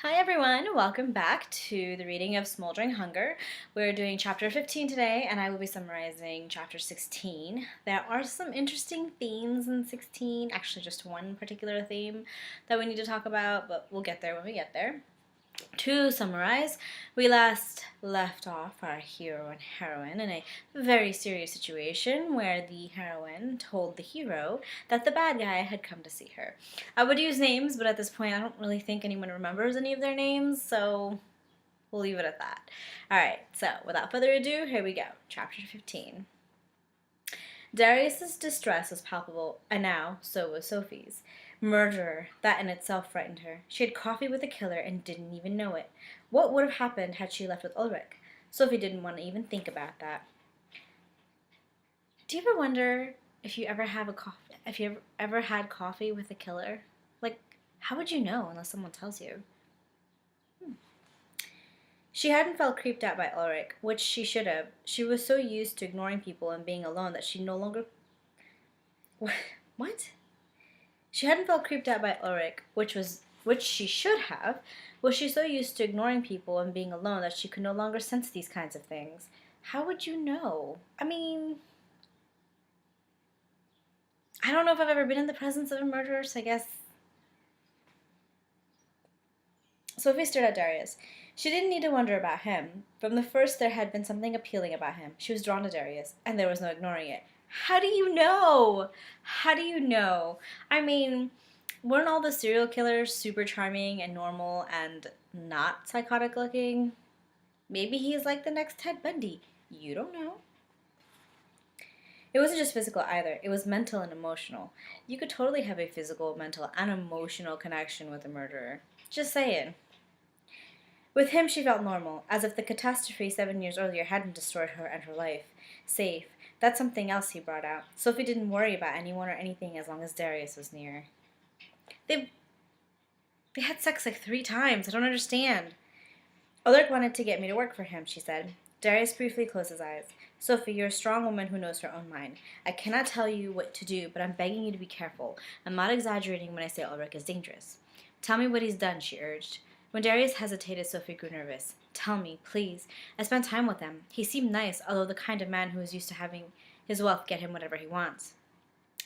Hi everyone, welcome back to the reading of Smoldering Hunger. We're doing chapter 15 today, and I will be summarizing chapter 16. There are some interesting themes in 16, actually just one particular theme that we need to talk about, but we'll get there when we get there. To summarize, we last left off our hero and heroine in a very serious situation where the heroine told the hero that the bad guy had come to see her. I would use names, but at this point I don't really think anyone remembers any of their names, so we'll leave it at that. Alright, so without further ado, here we go. Chapter 15. Darius's distress was palpable, and now so was Sophie's. Murderer, that in itself frightened her. She had coffee with a killer and didn't even know it. What would have happened had she left with Ulrich? Sophie didn't want to even think about that. Do you ever wonder if you ever have a coffee, if you ever had coffee with a killer? Like, how would you know unless someone tells you? She hadn't felt creeped out by Ulrich, which she should have. She was so used to ignoring people and being alone that she no longer... What? She hadn't felt creeped out by Ulrich, which she should have. Was she so used to ignoring people and being alone that she could no longer sense these kinds of things? How would you know? I mean, I don't know if I've ever been in the presence of a murderer, so I guess... Sophie stared at Darius. She didn't need to wonder about him. From the first, there had been something appealing about him. She was drawn to Darius, and there was no ignoring it. How do you know? How do you know? I mean, weren't all the serial killers super charming and normal and not psychotic looking? Maybe he's like the next Ted Bundy. You don't know. It wasn't just physical either. It was mental and emotional. You could totally have a physical, mental, and emotional connection with a murderer. Just saying. With him, she felt normal, as if the catastrophe 7 years earlier hadn't destroyed her and her life. Safe. That's something else he brought out. Sophie didn't worry about anyone or anything as long as Darius was near. They had sex like 3 times. I don't understand. Ulrich wanted to get me to work for him, she said. Darius briefly closed his eyes. Sophie, you're a strong woman who knows her own mind. I cannot tell you what to do, but I'm begging you to be careful. I'm not exaggerating when I say Ulrich is dangerous. Tell me what he's done, she urged. When Darius hesitated, Sophie grew nervous. Tell me, please. I spent time with him. He seemed nice, although the kind of man who is used to having his wealth get him whatever he wants.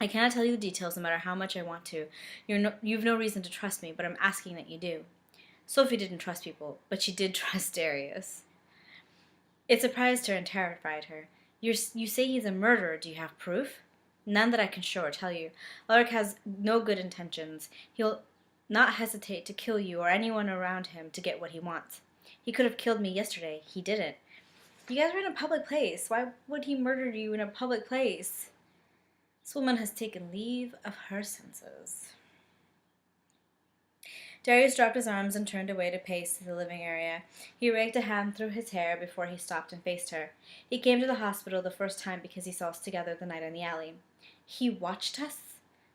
I cannot tell you the details no matter how much I want to. You've no reason to trust me, but I'm asking that you do. Sophie didn't trust people, but she did trust Darius. It surprised her and terrified her. You say he's a murderer. Do you have proof? None that I can show or tell you. Ulrich has no good intentions. He'll not hesitate to kill you or anyone around him to get what he wants. He could have killed me yesterday. He didn't. You guys are in a public place. Why would he murder you in a public place? This woman has taken leave of her senses. Darius dropped his arms and turned away to pace to the living area. He raked a hand through his hair before he stopped and faced her. He came to the hospital the first time because he saw us together the night in the alley. He watched us?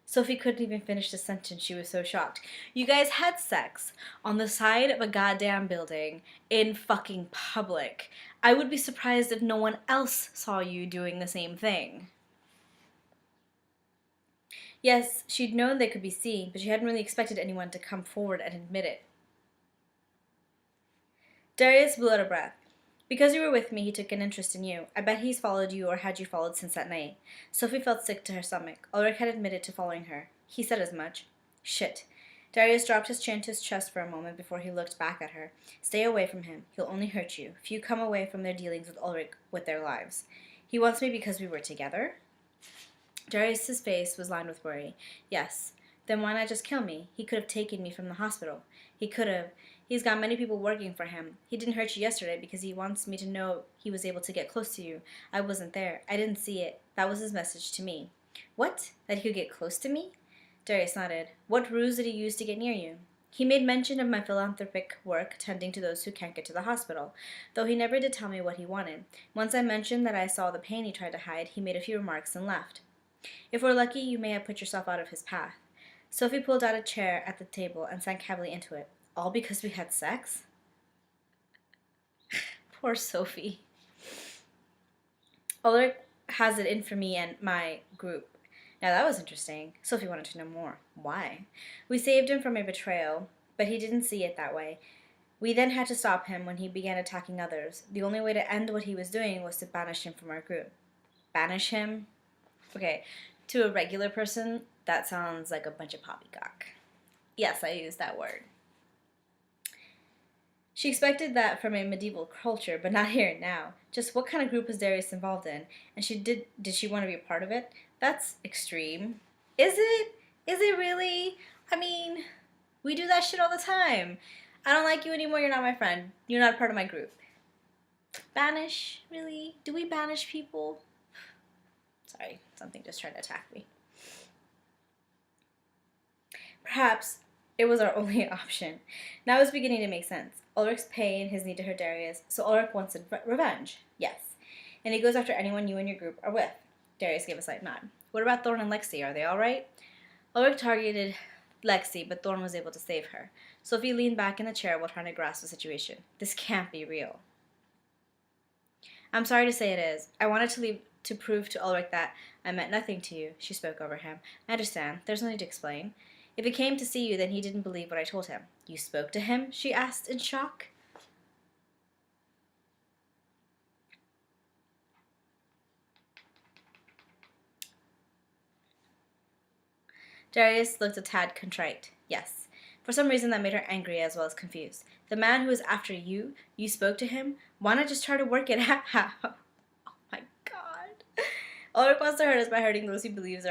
Sophie couldn't even finish the sentence. She was so shocked. You guys had sex on the side of a goddamn building in fucking public. I would be surprised if no one else saw you doing the same thing. Yes, she'd known they could be seen, but she hadn't really expected anyone to come forward and admit it. Darius blew out a breath. Because you were with me, he took an interest in you. I bet he's followed you or had you followed since that night. Sophie felt sick to her stomach. Ulrich had admitted to following her. He said as much. Shit. Darius dropped his chin to his chest for a moment before he looked back at her. Stay away from him. He'll only hurt you. Few come away from their dealings with Ulrich with their lives. He wants me because we were together? Darius's face was lined with worry. Yes. Then why not just kill me? He could have taken me from the hospital. He could have. He's got many people working for him. He didn't hurt you yesterday because he wants me to know he was able to get close to you. I wasn't there. I didn't see it. That was his message to me. What? That he could get close to me? Darius nodded. What ruse did he use to get near you? He made mention of my philanthropic work tending to those who can't get to the hospital, though he never did tell me what he wanted. Once I mentioned that I saw the pain he tried to hide, he made a few remarks and left. If we're lucky, you may have put yourself out of his path. Sophie pulled out a chair at the table and sank heavily into it. All because we had sex? Poor Sophie. Ulrich has it in for me and my group. Now that was interesting. Sophie wanted to know more. Why? We saved him from a betrayal But he didn't see it that way. We then had to stop him when he began attacking others. The only way to end what he was doing was to banish him from our group. Banish him? Okay, to a regular person, that sounds like a bunch of poppycock. Yes, I used that word. She expected that from a medieval culture, but not here and now. Just what kind of group was Darius involved in? And did she want to be a part of it? That's extreme. Is it? Is it really? I mean, we do that shit all the time. I don't like you anymore, you're not my friend. You're not a part of my group. Banish? Really? Do we banish people? Sorry, something just tried to attack me. Perhaps it was our only option. Now it's beginning to make sense. Ulrich's pain, his need to hurt Darius, so Ulrich wants revenge. Yes. And he goes after anyone you and your group are with. Darius gave a slight nod. What about Thorn and Lexi? Are they alright? Ulrich targeted Lexi, but Thorn was able to save her. Sophie leaned back in the chair while trying to grasp the situation. This can't be real. I'm sorry to say it is. I wanted to leave to prove to Ulrich that I meant nothing to you, she spoke over him. I understand. There's no need to explain. If he came to see you, then he didn't believe what I told him. You spoke to him? She asked in shock. Darius looked a tad contrite. Yes. For some reason that made her angry as well as confused. The man who was after you, you spoke to him? Why not just try to work it out? Oh my god. Ulrich wants to hurt us by hurting those he believes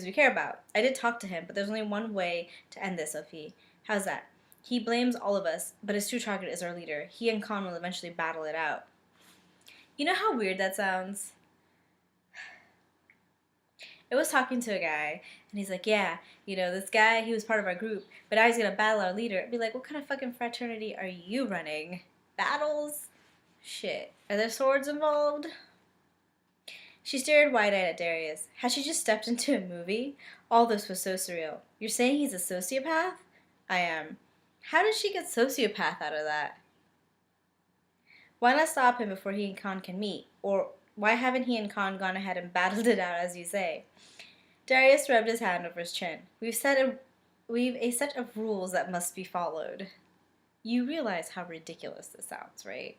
we care about. I did talk to him, but there's only one way to end this, Sophie. How's that? He blames all of us, but his true target is our leader. He and Khan will eventually battle it out. You know how weird that sounds? I was talking to a guy, and he's like, yeah, this guy, he was part of our group, but now he's gonna battle our leader. I'd be like, what kind of fucking fraternity are you running? Battles? Shit. Are there swords involved? She stared wide-eyed at Darius. Had she just stepped into a movie? All this was so surreal. You're saying he's a sociopath? I am. How did she get sociopath out of that? Why not stop him before he and Khan can meet? Or why haven't he and Khan gone ahead and battled it out, as you say? Darius rubbed his hand over his chin. We've a set of rules that must be followed. You realize how ridiculous this sounds, right?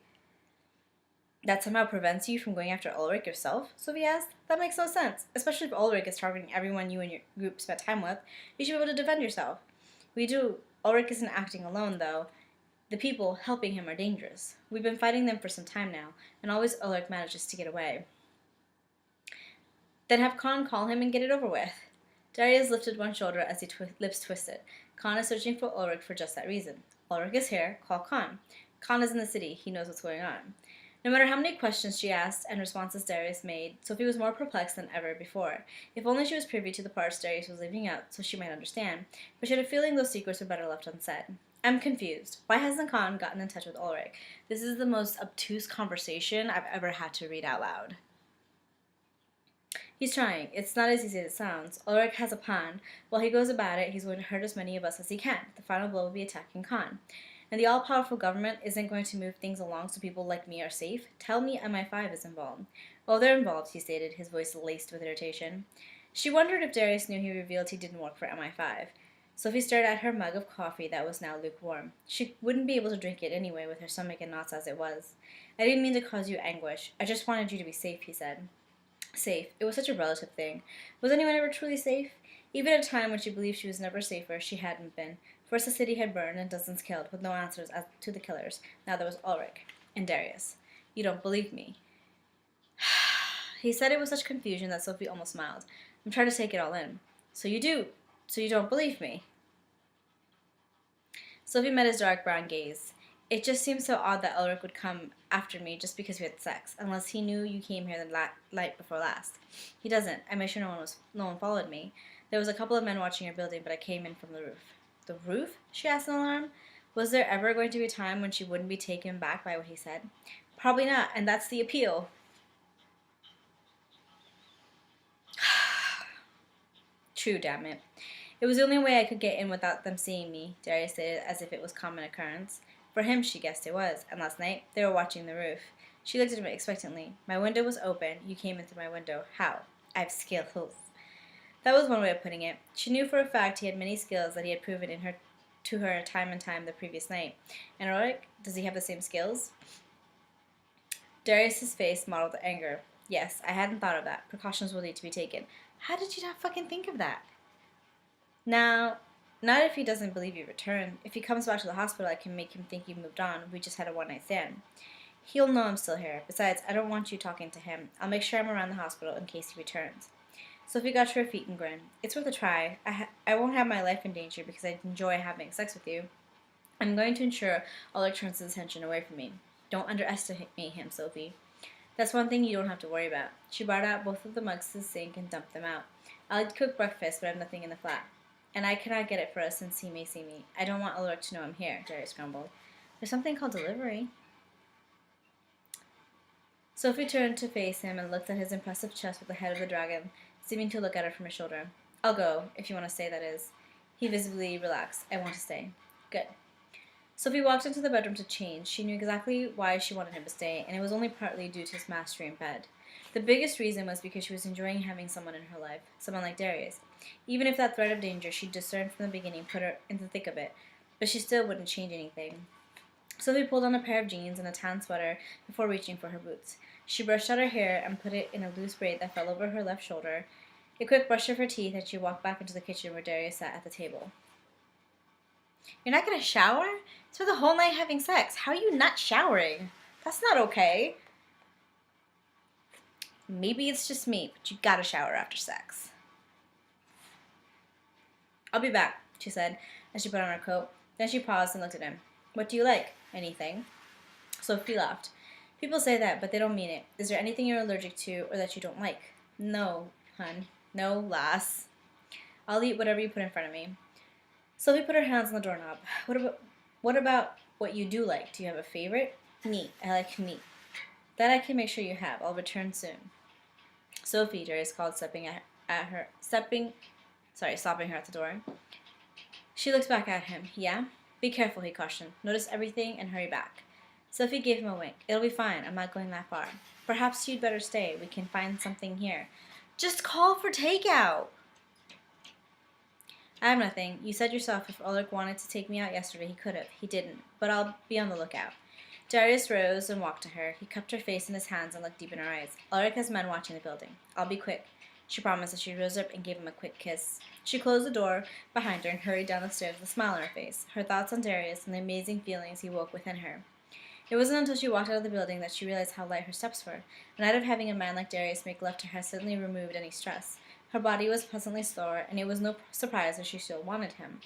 That somehow prevents you from going after Ulrich yourself? Sophie asked. That makes no sense. Especially if Ulrich is targeting everyone you and your group spent time with. You should be able to defend yourself. We do. Ulrich isn't acting alone, though. The people helping him are dangerous. We've been fighting them for some time now, and always Ulrich manages to get away. Then have Khan call him and get it over with. Darius lifted one shoulder as his lips twisted. Khan is searching for Ulrich for just that reason. Ulrich is here. Call Khan. Khan is in the city. He knows what's going on. No matter how many questions she asked and responses Darius made, Sophie was more perplexed than ever before. If only she was privy to the parts Darius was leaving out so she might understand, but she had a feeling those secrets were better left unsaid. I'm confused. Why hasn't Khan gotten in touch with Ulrich? This is the most obtuse conversation I've ever had to read out loud. He's trying. It's not as easy as it sounds. Ulrich has a plan. While he goes about it, he's going to hurt as many of us as he can. The final blow will be attacking Khan. And the all-powerful government isn't going to move things along so people like me are safe. Tell me MI5 is involved. Well, they're involved, he stated, his voice laced with irritation. She wondered if Darius knew he revealed he didn't work for MI5. Sophie stared at her mug of coffee that was now lukewarm. She wouldn't be able to drink it anyway with her stomach in knots as it was. I didn't mean to cause you anguish. I just wanted you to be safe, he said. Safe. It was such a relative thing. Was anyone ever truly safe? Even at a time when she believed she was never safer, she hadn't been. First the city had burned and dozens killed, with no answers as to the killers. Now there was Ulrich and Darius. You don't believe me. He said it with such confusion that Sophie almost smiled. I'm trying to take it all in. So you do. So you don't believe me. Sophie met his dark brown gaze. It just seems so odd that Ulrich would come after me just because we had sex, unless he knew you came here the night before last. He doesn't. I made sure no one followed me. There was a couple of men watching your building, but I came in from the roof. The roof? She asked in alarm. Was there ever going to be a time when she wouldn't be taken back by what he said? Probably not, and that's the appeal. True, damn it. It was the only way I could get in without them seeing me, Darius stated as if it was common occurrence. For him, she guessed it was, and last night, they were watching the roof. She looked at him expectantly. My window was open. You came in through my window. How? I have skills. That was one way of putting it. She knew for a fact he had many skills that he had proven in her to her time and time the previous night. And Alaric, does he have the same skills? Darius's face modeled anger. Yes, I hadn't thought of that. Precautions will need to be taken. How did you not fucking think of that? Now, not if he doesn't believe you returned. If he comes back to the hospital, I can make him think you've moved on. We just had a one-night stand. He'll know I'm still here. Besides, I don't want you talking to him. I'll make sure I'm around the hospital in case he returns. Sophie got to her feet and grinned. It's worth a try. I won't have my life in danger because I enjoy having sex with you. I'm going to ensure Ulrich turns his attention away from me. Don't underestimate him, Sophie. That's one thing you don't have to worry about. She brought out both of the mugs to the sink and dumped them out. I'll cook breakfast, but I have nothing in the flat. And I cannot get it for us since he may see me. I don't want Ulrich to know I'm here, Darius grumbled. There's something called delivery. Sophie turned to face him and looked at his impressive chest with the head of the dragon, seeming to look at her from his shoulder. I'll go, if you want to stay, that is. He visibly relaxed. I want to stay. Good. Sophie walked into the bedroom to change. She knew exactly why she wanted him to stay, and it was only partly due to his mastery in bed. The biggest reason was because she was enjoying having someone in her life, someone like Darius. Even if that threat of danger she discerned from the beginning put her in the thick of it, but she still wouldn't change anything. Sophie pulled on a pair of jeans and a tan sweater before reaching for her boots. She brushed out her hair and put it in a loose braid that fell over her left shoulder. A quick brush of her teeth, and she walked back into the kitchen where Darius sat at the table. You're not going to shower? It's for the whole night having sex. How are you not showering? That's not okay. Maybe it's just me, but you gotta shower after sex. I'll be back, she said, as she put on her coat. Then she paused and looked at him. What do you like? Anything? Sophie laughed. People say that, but they don't mean it. Is there anything you're allergic to or that you don't like? No, hun. No, lass. I'll eat whatever you put in front of me. Sophie put her hands on the doorknob. What about what you do like? Do you have a favorite? Meat. I like meat. That I can make sure you have. I'll return soon. Sophie, Darius called, stopping her at the door. She looked back at him. Yeah? Be careful, he cautioned. Notice everything and hurry back. Sophie gave him a wink. It'll be fine. I'm not going that far. Perhaps you'd better stay. We can find something here. Just call for takeout. I have nothing. You said yourself if Ulrich wanted to take me out yesterday, he could have. He didn't. But I'll be on the lookout. Darius rose and walked to her. He cupped her face in his hands and looked deep in her eyes. Ulrich has men watching the building. I'll be quick. She promised as she rose up and gave him a quick kiss. She closed the door behind her and hurried down the stairs with a smile on her face, her thoughts on Darius and the amazing feelings he woke within her. It wasn't until she walked out of the building that she realized how light her steps were. The night of having a man like Darius make love to her suddenly removed any stress. Her body was pleasantly sore, and it was no surprise that she still wanted him.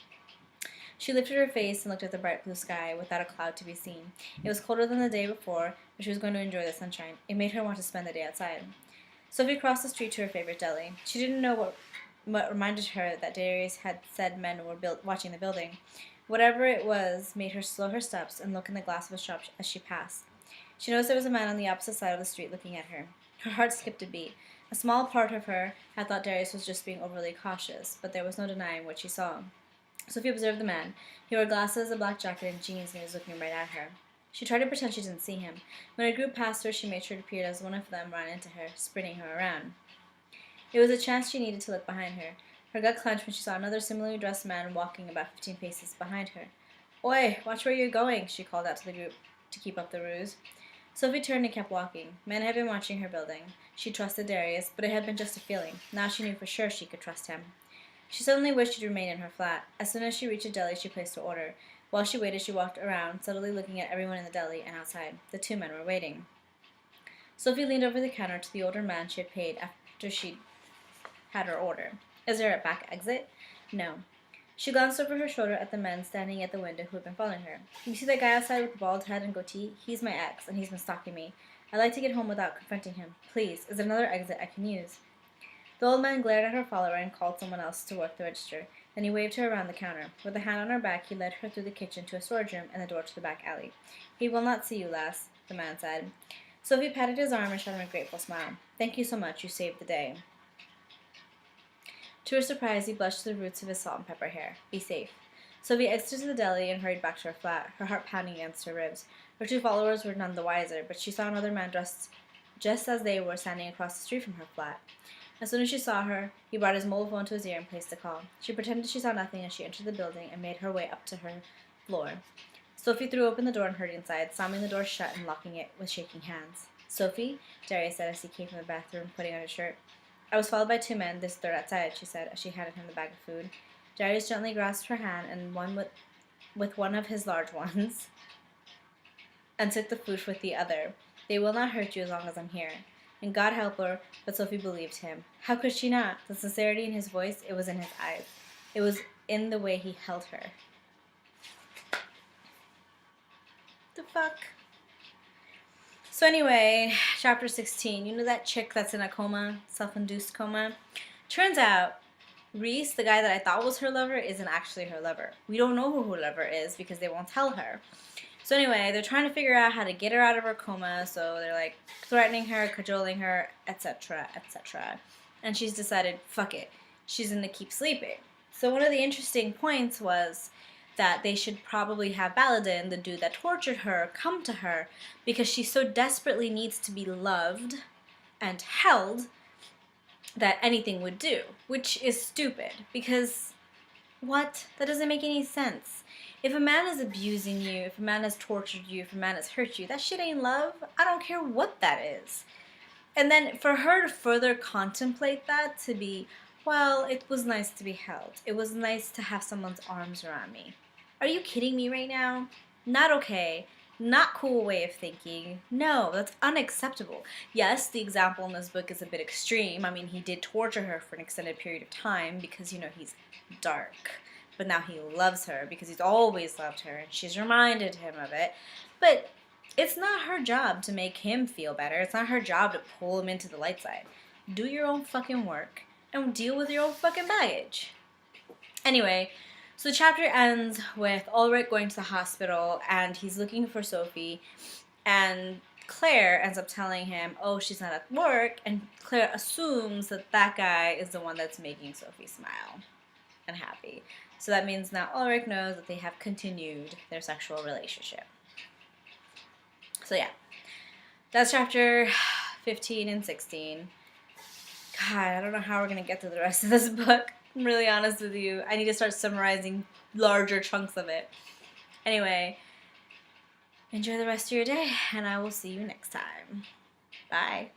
She lifted her face and looked at the bright blue sky without a cloud to be seen. It was colder than the day before, but she was going to enjoy the sunshine. It made her want to spend the day outside. Sophie crossed the street to her favorite deli. She didn't know what reminded her that Darius had said men were watching the building. Whatever it was made her slow her steps and look in the glass of a shop as she passed. She noticed there was a man on the opposite side of the street looking at her. Her heart skipped a beat. A small part of her had thought Darius was just being overly cautious, but there was no denying what she saw. Sophie observed the man. He wore glasses, a black jacket, and jeans, and he was looking right at her. She tried to pretend she didn't see him. When a group passed her, she made sure it appeared as one of them ran into her, sprinting her around. It was a chance she needed to look behind her. Her gut clenched when she saw another similarly dressed man walking about 15 paces behind her. Oi, watch where you're going, she called out to the group to keep up the ruse. Sophie turned and kept walking. Men had been watching her building. She trusted Darius, but it had been just a feeling. Now she knew for sure she could trust him. She suddenly wished she'd remain in her flat. As soon as she reached a deli, she placed her order. While she waited, she walked around, subtly looking at everyone in the deli and outside. The two men were waiting. Sophie leaned over the counter to the older man she had paid after she'd had her order. Is there a back exit? No. She glanced over her shoulder at the men standing at the window who had been following her. You see that guy outside with the bald head and goatee? He's my ex, and he's been stalking me. I'd like to get home without confronting him. Please, is there another exit I can use? The old man glared at her follower and called someone else to work the register. Then he waved her around the counter. With a hand on her back, he led her through the kitchen to a storage room and the door to the back alley. He will not see you, lass, the man said. Sophie patted his arm and showed him a grateful smile. Thank you so much. You saved the day. To her surprise, he blushed to the roots of his salt and pepper hair. Be safe. Sophie exited the deli and hurried back to her flat, her heart pounding against her ribs. Her two followers were none the wiser, but she saw another man dressed just as they were standing across the street from her flat. As soon as she saw her, he brought his mobile phone to his ear and placed the call. She pretended she saw nothing as she entered the building and made her way up to her floor. Sophie threw open the door and hurried inside, slamming the door shut and locking it with shaking hands. "Sophie?" Darius said as he came from the bathroom, putting on his shirt. "I was followed by 2 men. This third outside," she said as she handed him the bag of food. Darius gently grasped her hand and with one of his large ones and took the food with the other. "They will not hurt you as long as I'm here." And God help her, but Sophie believed him. How could she not? The sincerity in his voice, it was in his eyes. It was in the way he held her. The fuck? So anyway, chapter 16. You know that chick that's in a coma, self-induced coma? Turns out, Reese, the guy that I thought was her lover, isn't actually her lover. We don't know who her lover is because they won't tell her. So anyway, they're trying to figure out how to get her out of her coma, so they're like threatening her, cajoling her, etc., etc. And she's decided, fuck it, she's gonna keep sleeping. So one of the interesting points was that they should probably have Baladin, the dude that tortured her, come to her because she so desperately needs to be loved and held that anything would do, which is stupid because what? That doesn't make any sense. If a man is abusing you, if a man has tortured you, if a man has hurt you, that shit ain't love. I don't care what that is. And then for her to further contemplate that, to be, well, it was nice to be held. It was nice to have someone's arms around me. Are you kidding me right now? Not okay. Not cool way of thinking. No, that's unacceptable. Yes, the example in this book is a bit extreme. I mean, he did torture her for an extended period of time because, you know, he's dark. But now he loves her because he's always loved her and she's reminded him of it. But it's not her job to make him feel better. It's not her job to pull him into the light side. Do your own fucking work and deal with your own fucking baggage. Anyway, so the chapter ends with Ulrich going to the hospital and he's looking for Sophie, and Claire ends up telling him, oh, she's not at work, and Claire assumes that that guy is the one that's making Sophie smile and happy. So that means now Ulrich knows that they have continued their sexual relationship. So yeah, that's chapter 15 and 16. God, I don't know how we're going to get through the rest of this book. I'm really honest with you. I need to start summarizing larger chunks of it. Anyway, enjoy the rest of your day, and I will see you next time. Bye.